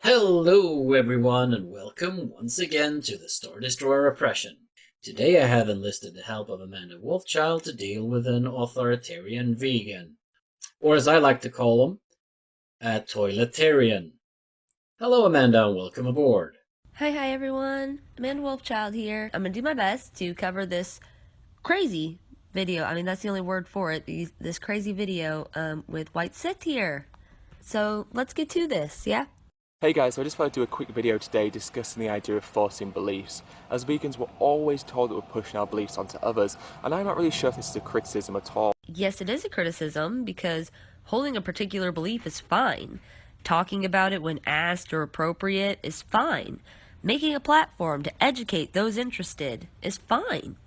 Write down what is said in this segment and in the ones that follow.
Hello everyone and welcome once again to the Star Destroyer Oppression. Today I have enlisted the help of Amanda Wolfchild to deal with an authoritarian vegan, or as I like to call him, a toiletarian. Hello Amanda and welcome aboard. Hi everyone, Amanda Wolfchild here. I'm gonna do my best to cover this crazy video. I mean, that's the only word for it. This crazy video with White Sith here. So let's get to this, yeah? Hey guys, so I just wanted to do a quick video today discussing the idea of forcing beliefs. As vegans, we're always told that we're pushing our beliefs onto others, and I'm not really sure if this is a criticism at all. Yes, it is a criticism because holding a particular belief is fine. Talking about it when asked or appropriate is fine. Making a platform to educate those interested is fine.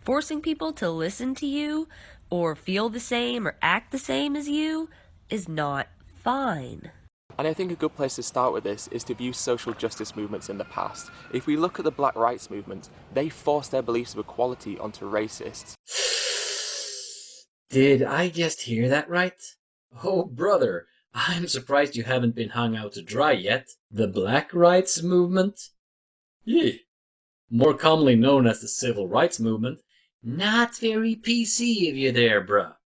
Forcing people to listen to you or feel the same or act the same as you is not fine. And I think a good place to start with this is to view social justice movements in the past. If we look at the Black Rights Movement, they forced their beliefs of equality onto racists. Did I just hear that right? Oh brother, I'm surprised you haven't been hung out to dry yet. The Black Rights Movement? Yeah. More commonly known as the Civil Rights Movement. Not very PC of you there, bruh.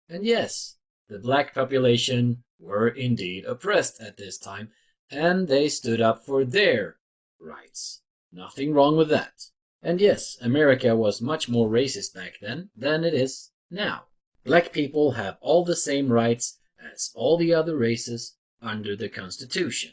And yes, the black population were indeed oppressed at this time, and they stood up for their rights. Nothing wrong with that. And yes, America was much more racist back then than it is now. Black people have all the same rights as all the other races under the Constitution.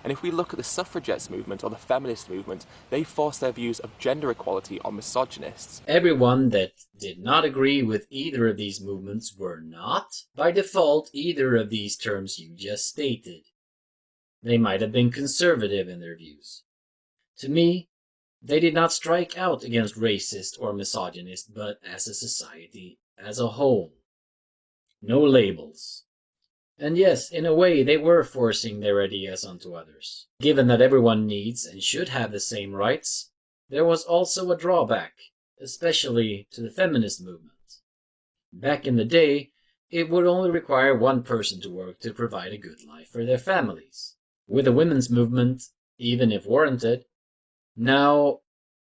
And if we look at the suffragettes movement or the feminist movement, they forced their views of gender equality on misogynists. Everyone that did not agree with either of these movements were not, by default, either of these terms you just stated. They might have been conservative in their views. To me, they did not strike out against racist or misogynist, but as a society as a whole. No labels. And yes, in a way, they were forcing their ideas onto others. Given that everyone needs and should have the same rights, there was also a drawback, especially to the feminist movement. Back in the day, it would only require one person to work to provide a good life for their families. With the women's movement, even if warranted, now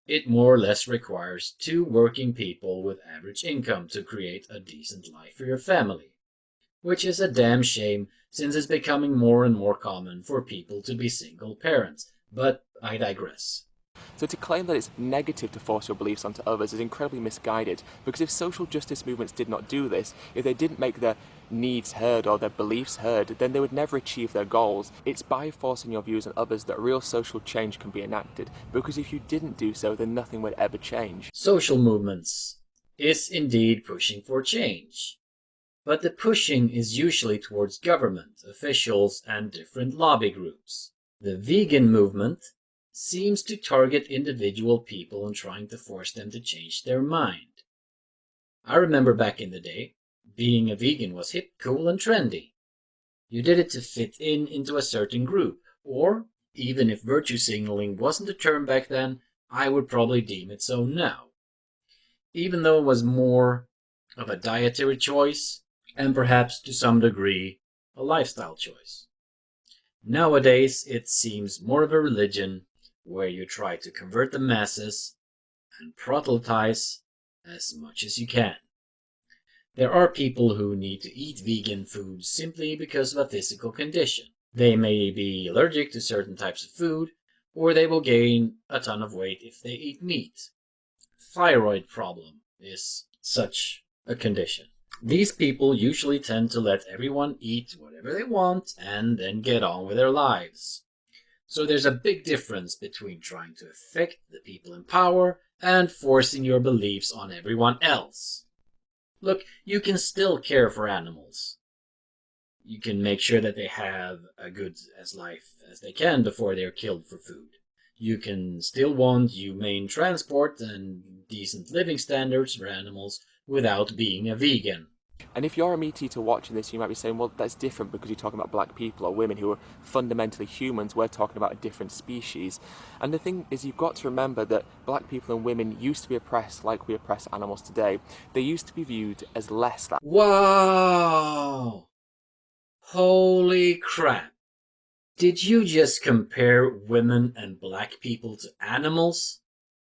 it more or less requires two working people with average income to create a decent life for your family. Which is a damn shame, since it's becoming more and more common for people to be single parents. But I digress. So to claim that it's negative to force your beliefs onto others is incredibly misguided, because if social justice movements did not do this, if they didn't make their needs heard or their beliefs heard, then they would never achieve their goals. It's by forcing your views on others that real social change can be enacted, because if you didn't do so, then nothing would ever change. Social movements is indeed pushing for change. But the pushing is usually towards government, officials, and different lobby groups. The vegan movement seems to target individual people and trying to force them to change their mind. I remember back in the day, being a vegan was hip, cool, and trendy. You did it to fit into a certain group, or, even if virtue signaling wasn't a term back then, I would probably deem it so now. Even though it was more of a dietary choice, and perhaps to some degree a lifestyle choice. Nowadays it seems more of a religion where you try to convert the masses and proselytize as much as you can. There are people who need to eat vegan food simply because of a physical condition. They may be allergic to certain types of food, or they will gain a ton of weight if they eat meat. Thyroid problem is such a condition. These people usually tend to let everyone eat whatever they want and then get on with their lives. So there's a big difference between trying to affect the people in power and forcing your beliefs on everyone else. Look, you can still care for animals. You can make sure that they have a good as life as they can before they're killed for food. You can still want humane transport and decent living standards for animals without being a vegan. And if you're a meat eater watching this, you might be saying, well, that's different because you're talking about black people or women who are fundamentally humans. We're talking about a different species. And the thing is, you've got to remember that black people and women used to be oppressed like we oppress animals today. They used to be viewed as less than. Wow! Holy crap! Did you just compare women and black people to animals?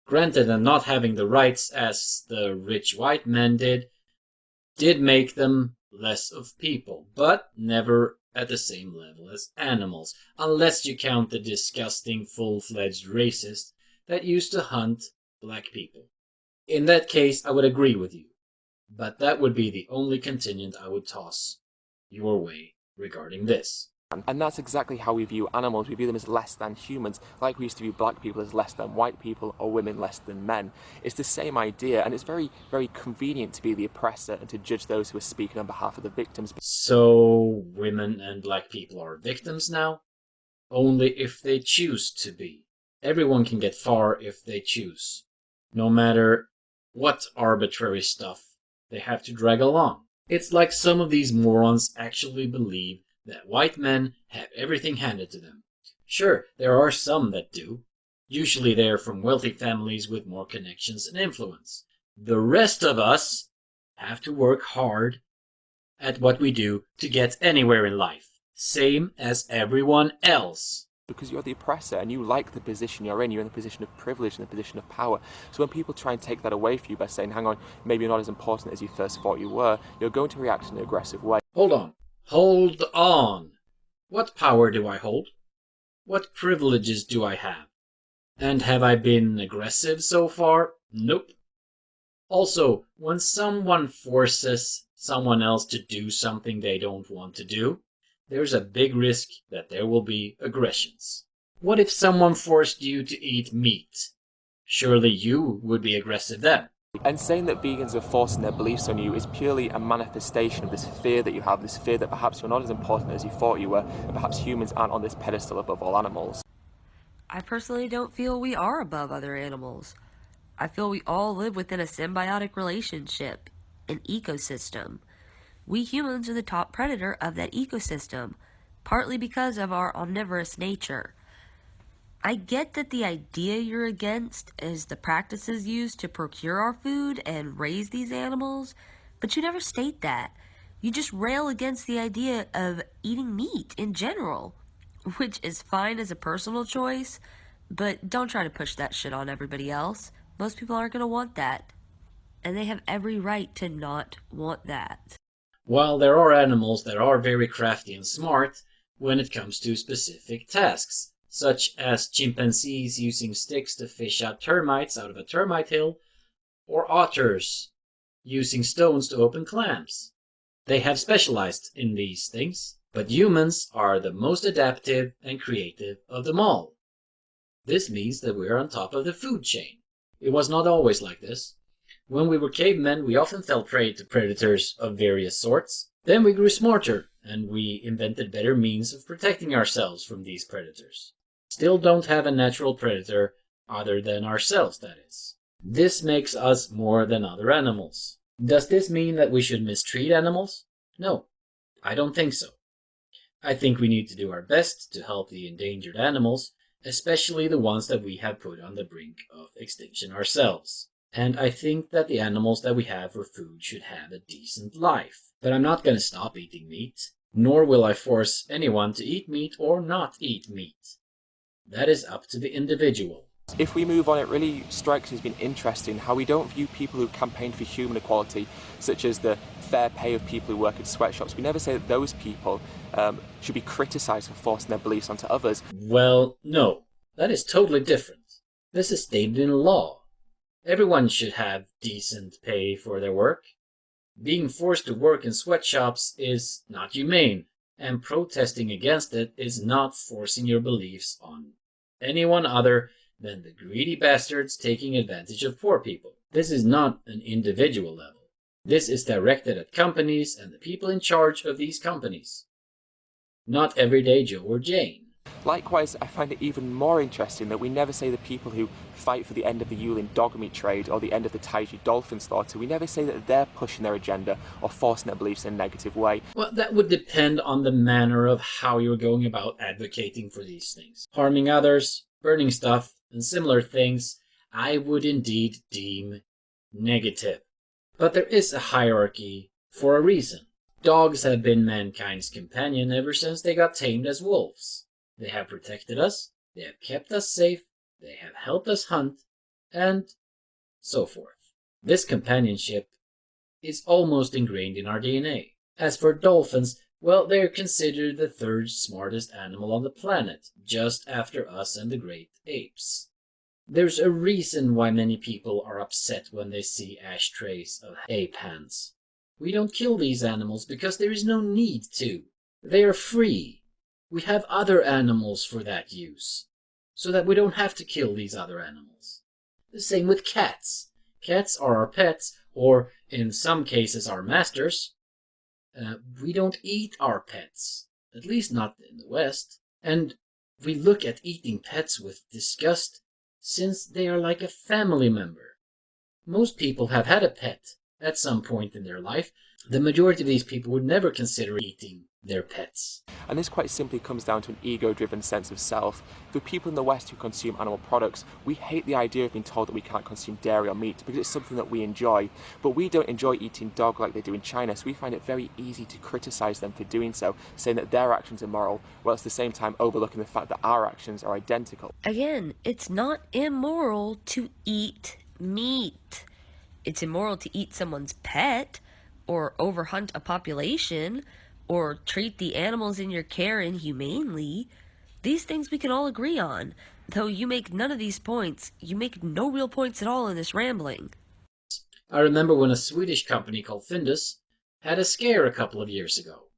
Granted, and not having the rights as the rich white men did make them less of people, but never at the same level as animals, unless you count the disgusting full-fledged racists that used to hunt black people. In that case, I would agree with you, but that would be the only contingent I would toss your way regarding this. And that's exactly how we view animals. We view them as less than humans, like we used to view black people as less than white people or women less than men. It's the same idea, and it's very, very convenient to be the oppressor and to judge those who are speaking on behalf of the victims. So, women and black people are victims now? Only if they choose to be. Everyone can get far if they choose, no matter what arbitrary stuff they have to drag along. It's like some of these morons actually believe that white men have everything handed to them. Sure, there are some that do. Usually they're from wealthy families with more connections and influence. The rest of us have to work hard at what we do to get anywhere in life. Same as everyone else. Because you're the oppressor and you like the position you're in the position of privilege and the position of power. So when people try and take that away from you by saying, hang on, maybe you're not as important as you first thought you were, you're going to react in an aggressive way. Hold on. Hold on. What power do I hold? What privileges do I have? And have I been aggressive so far? Nope. Also, when someone forces someone else to do something they don't want to do, there's a big risk that there will be aggressions. What if someone forced you to eat meat? Surely you would be aggressive then. And saying that vegans are forcing their beliefs on you is purely a manifestation of this fear that you have, this fear that perhaps you're not as important as you thought you were, and perhaps humans aren't on this pedestal above all animals. I personally don't feel we are above other animals. I feel we all live within a symbiotic relationship, an ecosystem. We humans are the top predator of that ecosystem, partly because of our omnivorous nature. I get that the idea you're against is the practices used to procure our food and raise these animals, but you never state that. You just rail against the idea of eating meat in general, which is fine as a personal choice, but don't try to push that shit on everybody else. Most people aren't going to want that, and they have every right to not want that. While there are animals that are very crafty and smart when it comes to specific tasks, such as chimpanzees using sticks to fish out termites out of a termite hill, or otters using stones to open clams. They have specialized in these things, but humans are the most adaptive and creative of them all. This means that we are on top of the food chain. It was not always like this. When we were cavemen, we often fell prey to predators of various sorts. Then we grew smarter, and we invented better means of protecting ourselves from these predators. Still don't have a natural predator other than ourselves, that is. This makes us more than other animals. Does this mean that we should mistreat animals? No, I don't think so. I think we need to do our best to help the endangered animals, especially the ones that we have put on the brink of extinction ourselves. And I think that the animals that we have for food should have a decent life. But I'm not going to stop eating meat, nor will I force anyone to eat meat or not eat meat. That is up to the individual. If we move on, it really strikes me as being interesting how we don't view people who campaign for human equality, such as the fair pay of people who work in sweatshops. We never say that those people should be criticised for forcing their beliefs onto others. Well, no. That is totally different. This is stated in law. Everyone should have decent pay for their work. Being forced to work in sweatshops is not humane, and protesting against it is not forcing your beliefs on anyone other than the greedy bastards taking advantage of poor people. This is not an individual level. This is directed at companies and the people in charge of these companies, not everyday Joe or Jane. Likewise, I find it even more interesting that we never say the people who fight for the end of the Yulin dog meat trade or the end of the Taiji dolphin slaughter, we never say that they're pushing their agenda or forcing their beliefs in a negative way. Well, that would depend on the manner of how you're going about advocating for these things. Harming others, burning stuff, and similar things, I would indeed deem negative. But there is a hierarchy for a reason. Dogs have been mankind's companion ever since they got tamed as wolves. They have protected us, they have kept us safe, they have helped us hunt, and so forth. This companionship is almost ingrained in our DNA. As for dolphins, well, they're considered the third smartest animal on the planet, just after us and the great apes. There's a reason why many people are upset when they see ashtrays of ape hands. We don't kill these animals because there is no need to. They are free. We have other animals for that use, so that we don't have to kill these other animals. The same with cats. Cats are our pets, or in some cases our masters. We don't eat our pets, at least not in the West, and we look at eating pets with disgust since they are like a family member. Most people have had a pet at some point in their life. The majority of these people would never consider eating their pets. And this quite simply comes down to an ego-driven sense of self. For people in the West who consume animal products, we hate the idea of being told that we can't consume dairy or meat because it's something that we enjoy. But we don't enjoy eating dog like they do in China, so we find it very easy to criticize them for doing so, saying that their actions are moral, while at the same time overlooking the fact that our actions are identical. Again, it's not immoral to eat meat. It's immoral to eat someone's pet, or overhunt a population, or treat the animals in your care inhumanely. These things we can all agree on. Though you make none of these points, you make no real points at all in this rambling. I remember when a Swedish company called Findus had a scare a couple of years ago.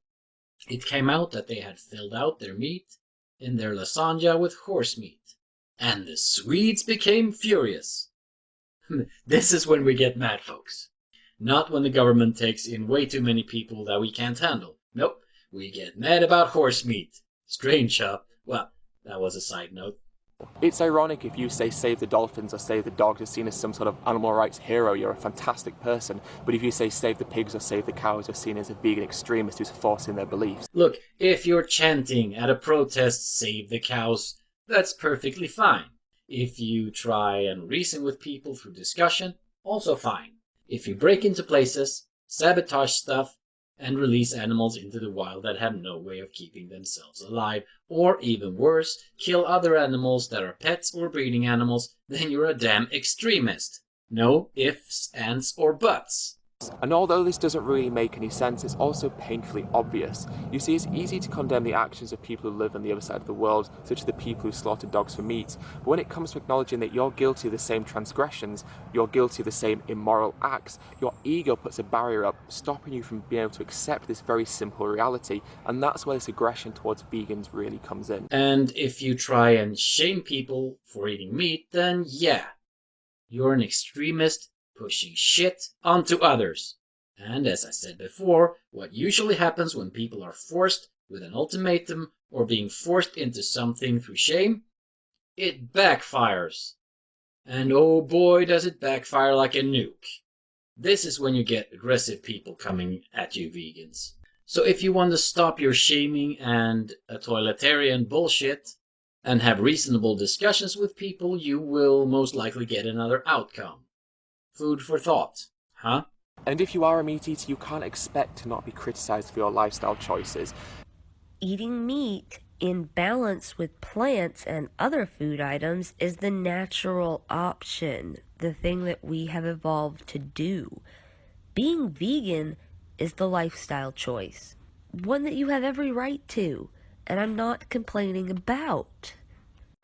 It came out that they had filled out their meat in their lasagna with horse meat, and the Swedes became furious. This is when we get mad, folks. Not when the government takes in way too many people that we can't handle. Nope, we get mad about horse meat. Strange, huh? Well, that was a side note. It's ironic if you say save the dolphins or save the dogs, you're seen as some sort of animal rights hero, you're a fantastic person. But if you say save the pigs or save the cows, you're seen as a vegan extremist who's forcing their beliefs. Look, if you're chanting at a protest, save the cows, that's perfectly fine. If you try and reason with people through discussion, also fine. If you break into places, sabotage stuff, and release animals into the wild that have no way of keeping themselves alive, or even worse, kill other animals that are pets or breeding animals, then you're a damn extremist. No ifs, ands, or buts. And although this doesn't really make any sense, it's also painfully obvious. You see, it's easy to condemn the actions of people who live on the other side of the world, such as the people who slaughter dogs for meat. But when it comes to acknowledging that you're guilty of the same transgressions, you're guilty of the same immoral acts, your ego puts a barrier up, stopping you from being able to accept this very simple reality. And that's where this aggression towards vegans really comes in. And if you try and shame people for eating meat, then yeah, you're an extremist pushing shit onto others. And as I said before, what usually happens when people are forced with an ultimatum or being forced into something through shame, it backfires. And oh boy, does it backfire like a nuke. This is when you get aggressive people coming at you vegans. So if you want to stop your shaming and authoritarian bullshit and have reasonable discussions with people, you will most likely get another outcome. Food for thought, huh? And if you are a meat eater, you can't expect to not be criticized for your lifestyle choices. Eating meat in balance with plants and other food items is the natural option, the thing that we have evolved to do. Being vegan is the lifestyle choice, one that you have every right to, and I'm not complaining about.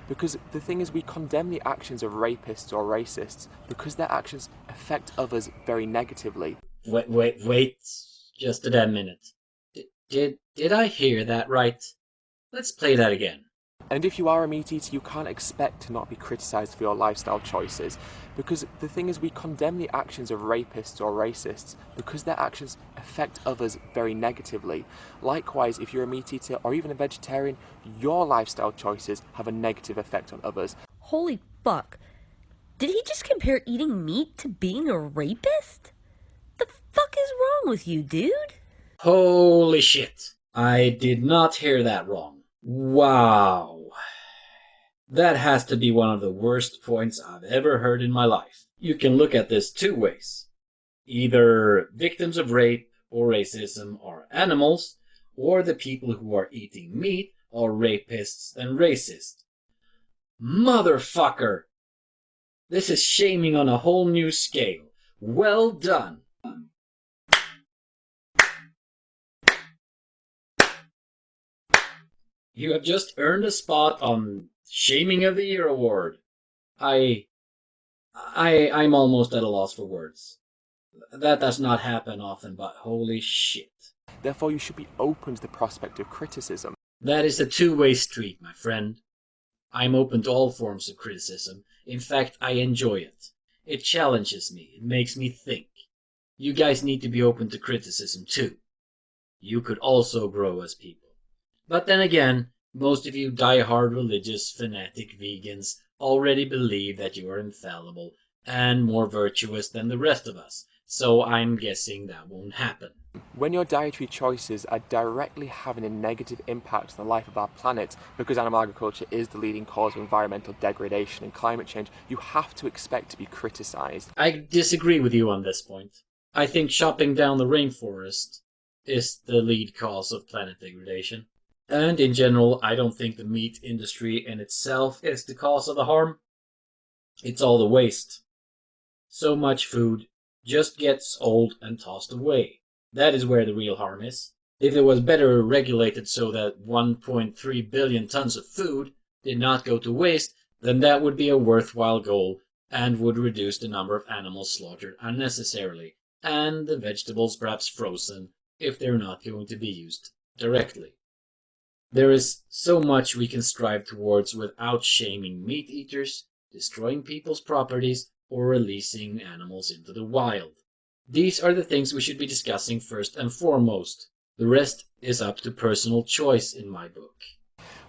Because the thing is, we condemn the actions of rapists or racists because their actions affect others very negatively. Wait, just a damn minute. Did I hear that right? Let's play that again. And if you are a meat eater, you can't expect to not be criticised for your lifestyle choices. Because the thing is, we condemn the actions of rapists or racists because their actions affect others very negatively. Likewise, if you're a meat eater or even a vegetarian, your lifestyle choices have a negative effect on others. Holy fuck. Did he just compare eating meat to being a rapist? The fuck is wrong with you, dude? Holy shit. I did not hear that wrong. Wow. That has to be one of the worst points I've ever heard in my life. You can look at this two ways. Either victims of rape or racism are animals, or the people who are eating meat are rapists and racist. Motherfucker! This is shaming on a whole new scale. Well done! You have just earned a spot on Shaming of the Year award. I'm almost at a loss for words. That does not happen often, but holy shit. Therefore, you should be open to the prospect of criticism. That is a two-way street, my friend. I'm open to all forms of criticism. In fact, I enjoy it. It challenges me. It makes me think. You guys need to be open to criticism too. You could also grow as people. But then again, most of you die-hard religious, fanatic vegans already believe that you are infallible and more virtuous than the rest of us, so I'm guessing that won't happen. When your dietary choices are directly having a negative impact on the life of our planet, because animal agriculture is the leading cause of environmental degradation and climate change, you have to expect to be criticised. I disagree with you on this point. I think chopping down the rainforest is the lead cause of planet degradation. And in general, I don't think the meat industry in itself is the cause of the harm. It's all the waste. So much food just gets old and tossed away. That is where the real harm is. If it was better regulated so that 1.3 billion tons of food did not go to waste, then that would be a worthwhile goal and would reduce the number of animals slaughtered unnecessarily, and the vegetables perhaps frozen if they're not going to be used directly. There is so much we can strive towards without shaming meat eaters, destroying people's properties, or releasing animals into the wild. These are the things we should be discussing first and foremost. The rest is up to personal choice in my book.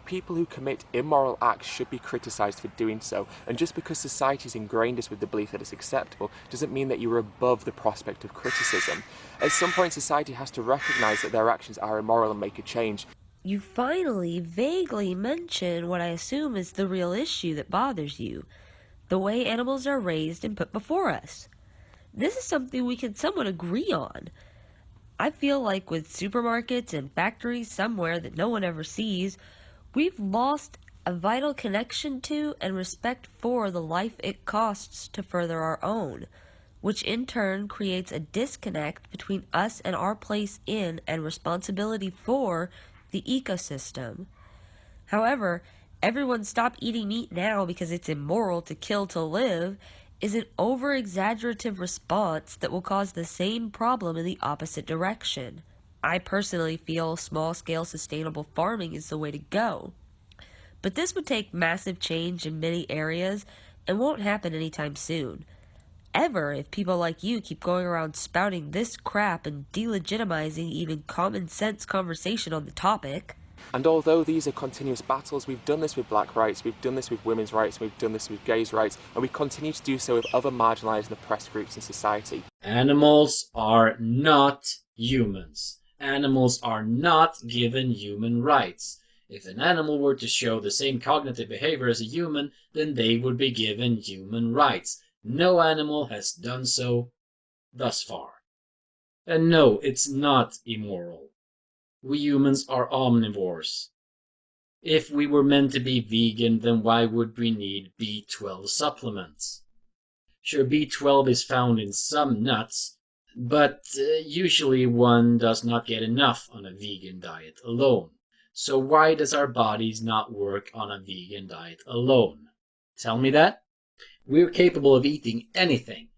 People who commit immoral acts should be criticised for doing so, and just because society's ingrained us with the belief that it's acceptable doesn't mean that you're above the prospect of criticism. At some point, society has to recognise that their actions are immoral and make a change. You finally vaguely mention what I assume is the real issue that bothers you, the way animals are raised and put before us. This is something we can somewhat agree on. I feel like with supermarkets and factories somewhere that no one ever sees, we've lost a vital connection to and respect for the life it costs to further our own, which in turn creates a disconnect between us and our place in and responsibility for the ecosystem. However, everyone stop eating meat now because it's immoral to kill to live is an over-exaggerative response that will cause the same problem in the opposite direction. I personally feel small-scale sustainable farming is the way to go. But this would take massive change in many areas and won't happen anytime soon. Ever if people like you keep going around spouting this crap and delegitimizing even common sense conversation on the topic. And although these are continuous battles, we've done this with black rights, we've done this with women's rights, we've done this with gays' rights, and we continue to do so with other marginalised and oppressed groups in society. Animals are not humans. Animals are not given human rights. If an animal were to show the same cognitive behavior as a human, then they would be given human rights. No animal has done so thus far. And no, it's not immoral. We humans are omnivores. If we were meant to be vegan, then why would we need B12 supplements? Sure, B12 is found in some nuts, but usually one does not get enough on a vegan diet alone. So why does our bodies not work on a vegan diet alone? Tell me that? We're capable of eating anything.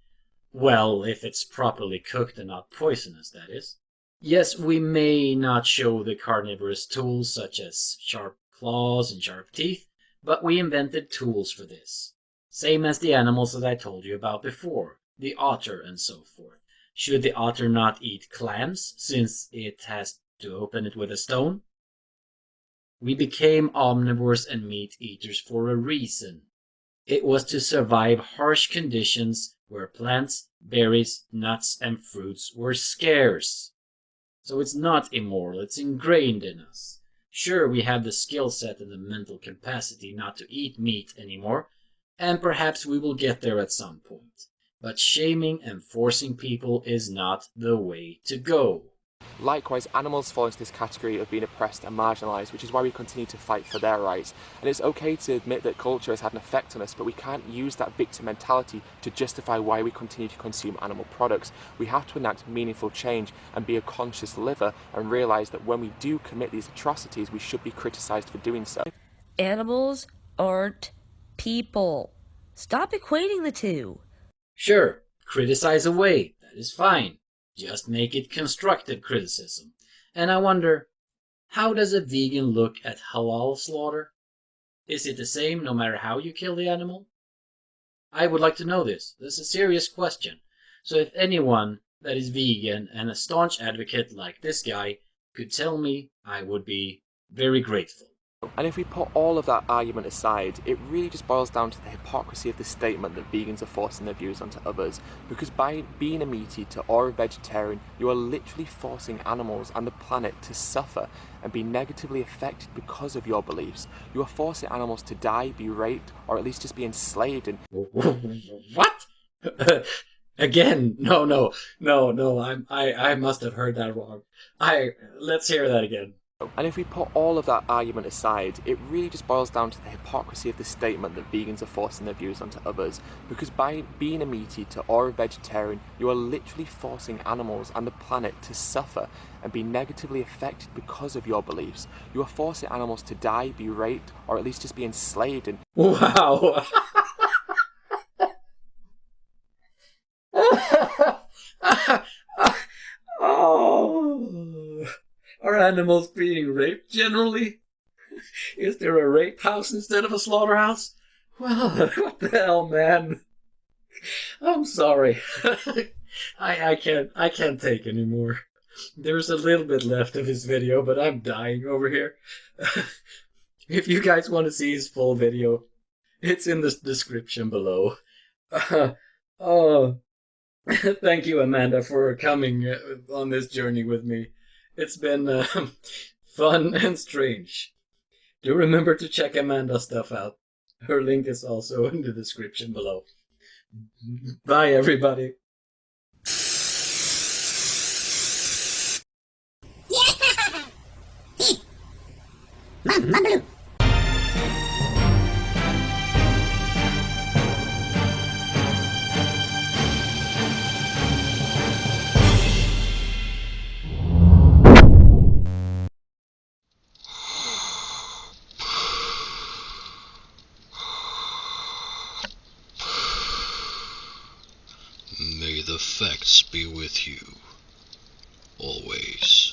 Well, if it's properly cooked and not poisonous, that is. Yes, we may not show the carnivorous tools such as sharp claws and sharp teeth, but we invented tools for this. Same as the animals that I told you about before, the otter and so forth. Should the otter not eat clams, since it has to open it with a stone? We became omnivores and meat eaters for a reason. It was to survive harsh conditions where plants, berries, nuts, and fruits were scarce. So it's not immoral, it's ingrained in us. Sure, we have the skill set and the mental capacity not to eat meat anymore, and perhaps we will get there at some point. But shaming and forcing people is not the way to go. Likewise, animals fall into this category of being oppressed and marginalised, which is why we continue to fight for their rights. And it's okay to admit that culture has had an effect on us, but we can't use that victim mentality to justify why we continue to consume animal products. We have to enact meaningful change and be a conscious liver and realise that when we do commit these atrocities, we should be criticised for doing so. Animals aren't people. Stop equating the two. Sure, criticize away, that is fine. Just make it constructive criticism. And I wonder, how does a vegan look at halal slaughter? Is it the same no matter how you kill the animal? I would like to know this. This is a serious question. So if anyone that is vegan and a staunch advocate like this guy could tell me, I would be very grateful. And if we put all of that argument aside, it really just boils down to the hypocrisy of the statement that vegans are forcing their views onto others. Because by being a meat eater or a vegetarian, you are literally forcing animals and the planet to suffer and be negatively affected because of your beliefs. You are forcing animals to die, be raped, or at least just be enslaved. And what? Again, no. I must have heard that wrong. Let's hear that again. And if we put all of that argument aside, it really just boils down to the hypocrisy of the statement that vegans are forcing their views onto others. Because by being a meat eater or a vegetarian, you are literally forcing animals and the planet to suffer and be negatively affected because of your beliefs. You are forcing animals to die, be raped, or at least just be enslaved. And wow. Oh. Are animals being raped generally? Is there a rape house instead of a slaughterhouse? Well, what the hell, man? I'm sorry. I can't take anymore. There's a little bit left of his video, but I'm dying over here. If you guys want to see his full video, it's in the description below. Thank you, Amanda, for coming on this journey with me. It's been fun and strange. Do remember to check Amanda's stuff out. Her link is also in the description below. Bye, everybody. May the facts be with you, always.